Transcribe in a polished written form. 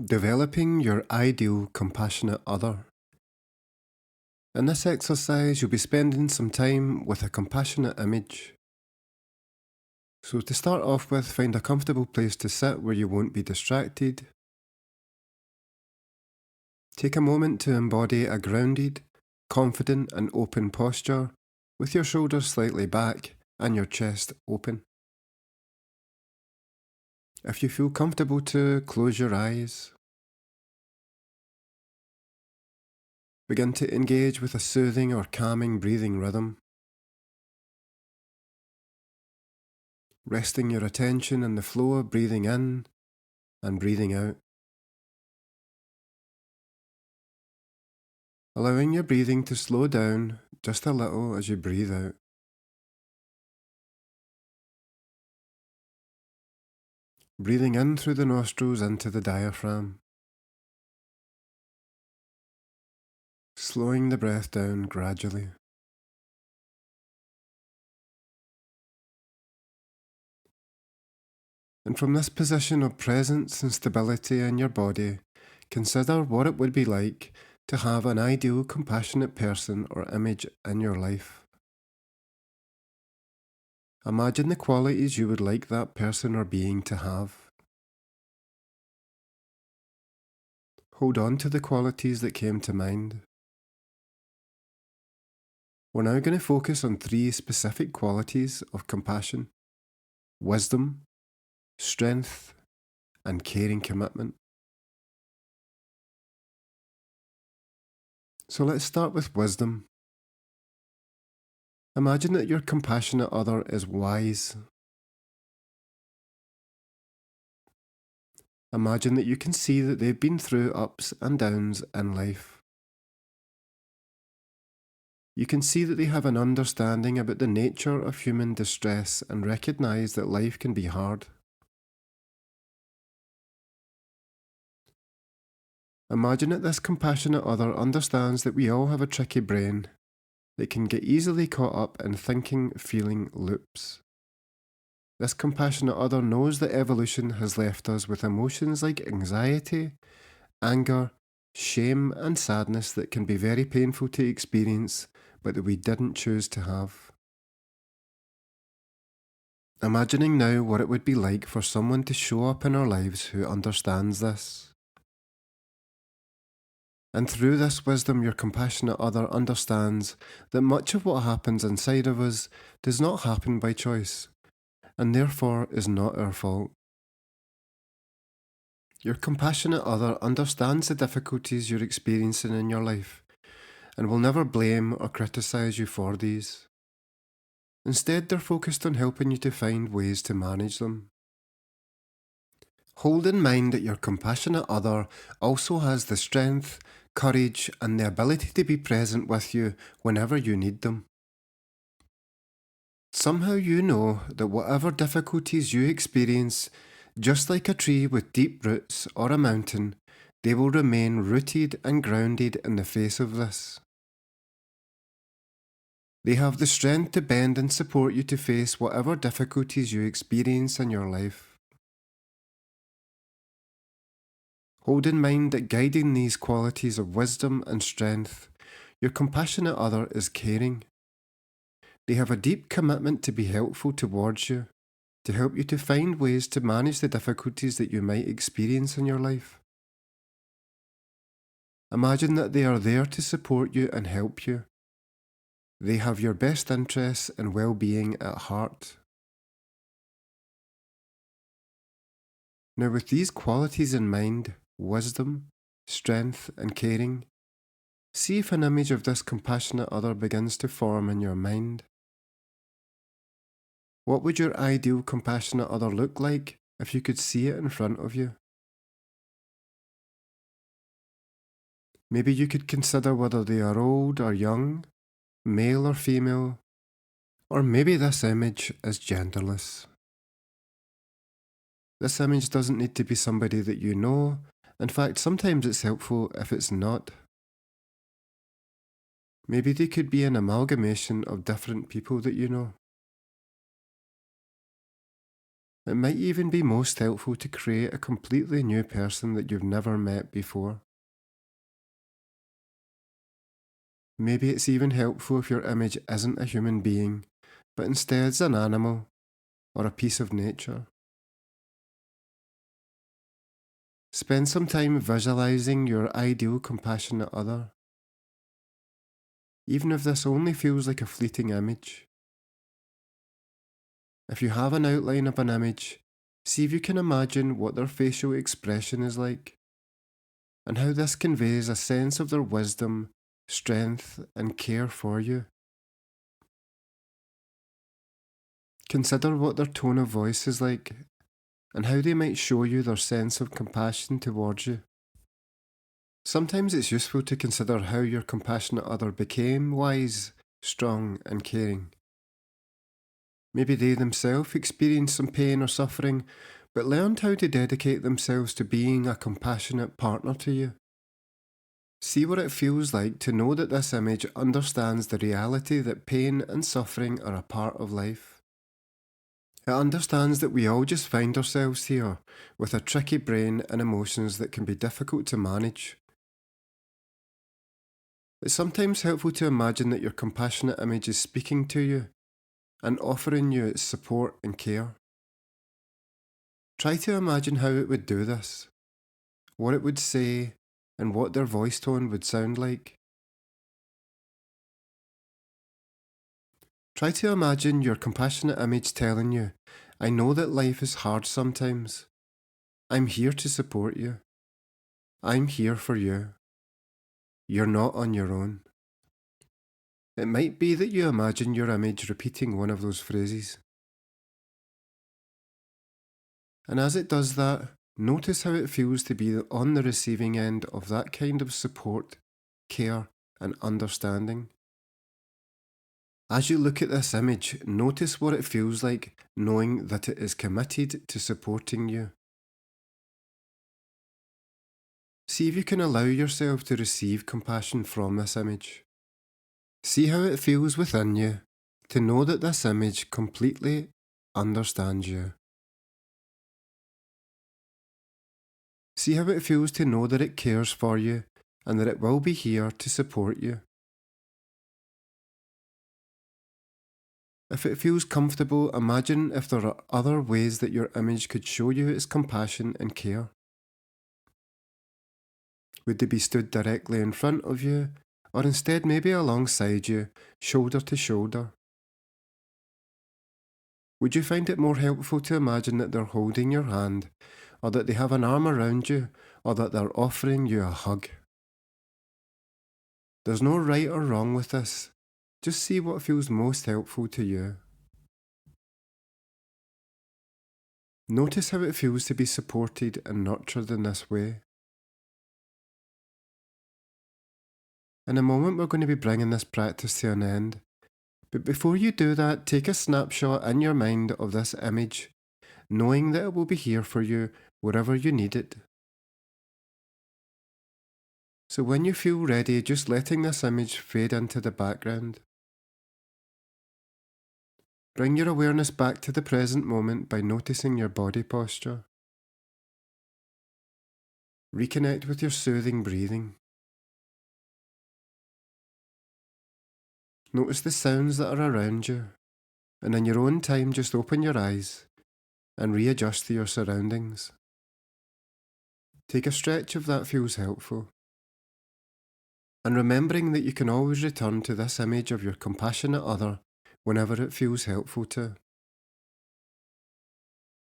Developing your ideal compassionate other. In this exercise, you'll be spending some time with a compassionate image. So, to start off with, find a comfortable place to sit where you won't be distracted. Take a moment to embody a grounded, confident, and open posture with your shoulders slightly back and your chest open. If you feel comfortable to close your eyes, begin to engage with a soothing or calming breathing rhythm. Resting your attention on the flow of breathing in and breathing out. Allowing your breathing to slow down just a little as you breathe out. Breathing in through the nostrils into the diaphragm. Slowing the breath down gradually. And from this position of presence and stability in your body, consider what it would be like to have an ideal compassionate person or image in your life. Imagine the qualities you would like that person or being to have. Hold on to the qualities that came to mind. We're now going to focus on three specific qualities of compassion: wisdom, strength, and caring commitment. So let's start with wisdom. Imagine that your compassionate other is wise. Imagine that you can see that they've been through ups and downs in life. You can see that they have an understanding about the nature of human distress and recognize that life can be hard. Imagine that this compassionate other understands that we all have a tricky brain that can get easily caught up in thinking, feeling loops. This compassionate other knows that evolution has left us with emotions like anxiety, anger, shame, and sadness that can be very painful to experience, but that we didn't choose to have. Imagining now what it would be like for someone to show up in our lives who understands this. And through this wisdom, your compassionate other understands that much of what happens inside of us does not happen by choice, and therefore is not our fault. Your compassionate other understands the difficulties you're experiencing in your life and will never blame or criticise you for these. Instead, they're focused on helping you to find ways to manage them. Hold in mind that your compassionate other also has the strength, courage, and the ability to be present with you whenever you need them. Somehow you know that whatever difficulties you experience, just like a tree with deep roots or a mountain, they will remain rooted and grounded in the face of this. They have the strength to bend and support you to face whatever difficulties you experience in your life. Hold in mind that guiding these qualities of wisdom and strength, your compassionate other is caring. They have a deep commitment to be helpful towards you, to help you to find ways to manage the difficulties that you might experience in your life. Imagine that they are there to support you and help you. They have your best interests and well-being at heart. Now, with these qualities in mind, wisdom, strength, and caring, see if an image of this compassionate other begins to form in your mind. What would your ideal compassionate other look like if you could see it in front of you? Maybe you could consider whether they are old or young, male or female, or maybe this image is genderless. This image doesn't need to be somebody that you know. In fact, sometimes it's helpful if it's not. Maybe they could be an amalgamation of different people that you know. It might even be most helpful to create a completely new person that you've never met before. Maybe it's even helpful if your image isn't a human being, but instead an animal or a piece of nature. Spend some time visualizing your ideal compassionate other, even if this only feels like a fleeting image. If you have an outline of an image, see if you can imagine what their facial expression is like, and how this conveys a sense of their wisdom, strength, and care for you. Consider what their tone of voice is like, and how they might show you their sense of compassion towards you. Sometimes it's useful to consider how your compassionate other became wise, strong, and caring. Maybe they themselves experienced some pain or suffering, but learned how to dedicate themselves to being a compassionate partner to you. See what it feels like to know that this image understands the reality that pain and suffering are a part of life. It understands that we all just find ourselves here with a tricky brain and emotions that can be difficult to manage. It's sometimes helpful to imagine that your compassionate image is speaking to you and offering you its support and care. Try to imagine how it would do this, what it would say, and what their voice tone would sound like. Try to imagine your compassionate image telling you, I know that life is hard sometimes. I'm here to support you. I'm here for you. You're not on your own. It might be that you imagine your image repeating one of those phrases. And as it does that, notice how it feels to be on the receiving end of that kind of support, care, and understanding. As you look at this image, notice what it feels like knowing that it is committed to supporting you. See if you can allow yourself to receive compassion from this image. See how it feels within you to know that this image completely understands you. See how it feels to know that it cares for you and that it will be here to support you. If it feels comfortable, imagine if there are other ways that your image could show you its compassion and care. Would they be stood directly in front of you, or instead maybe alongside you, shoulder to shoulder? Would you find it more helpful to imagine that they're holding your hand, or that they have an arm around you, or that they're offering you a hug? There's no right or wrong with this. Just see what feels most helpful to you. Notice how it feels to be supported and nurtured in this way. In a moment, we're going to be bringing this practice to an end. But before you do that, take a snapshot in your mind of this image, knowing that it will be here for you wherever you need it. So when you feel ready, just letting this image fade into the background. Bring your awareness back to the present moment by noticing your body posture. Reconnect with your soothing breathing. Notice the sounds that are around you, and in your own time, just open your eyes and readjust to your surroundings. Take a stretch if that feels helpful. And remembering that you can always return to this image of your compassionate other whenever it feels helpful to.